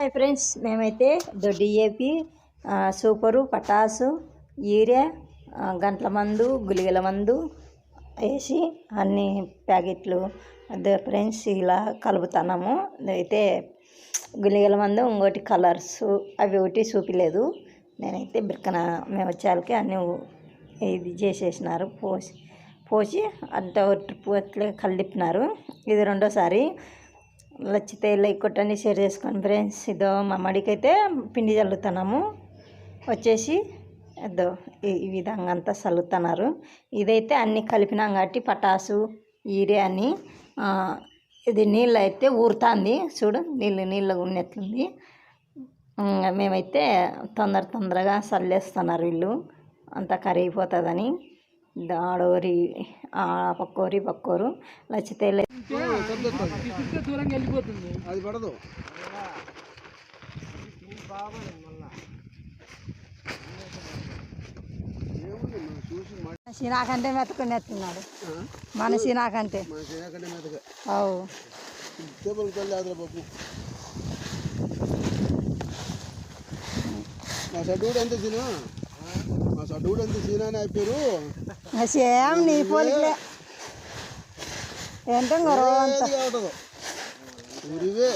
Hi friends, మేమైతే DAP super, పటాసు, urea, గంటల మందు, గుళికల మందు వేసి అన్ని ప్యాకెట్లు అదే ఫ్రెండ్స్ ఇలా కలుపుతున్నాము. అయితే గుళికల మందు ఇంకోటి కలర్స్ అవి ఒకటి చూపిలేదు. నేనైతే బిక్కన మేము వచ్చేళ్ళకి అన్నీ ఇది చేసేసినారు. పోసి అంత ట్రిప్ అట్లే కలిపినారు. ఇది రెండోసారి. నచ్చితే లైక్ కొట్టండి, షేర్ చేసుకోండి ఫ్రెండ్స్. ఇదో మా మడికైతే పిండి చల్లుతున్నాము. వచ్చేసి ఇదో ఈ విధంగా అంతా చల్లుతున్నారు. ఇదైతే అన్నీ కలిపినాం కాబట్టి పటాసు, యూరియా అని ఇది నీళ్ళు అయితే ఊరుతుంది. చూడు నీళ్ళు ఉన్నట్లుంది. మేమైతే తొందరగా చల్లేస్తున్నారు వీళ్ళు, అంతా కరిగిపోతుందని. ఆడోరి పక్కోరు నచ్చితే దూరంగా వెళ్ళిపోతుంది, అది పడదు. నాకంటే మెతుకుని ఎత్తున్నాడు మన నాకంటే. అవు మా సడ్డూడు ఎంత సీనా, మా సడ్డూడు ఎంత సీనా అని అయిపోయారు. సేమ్ నీ పోలికలే ఏంటో ఊరివే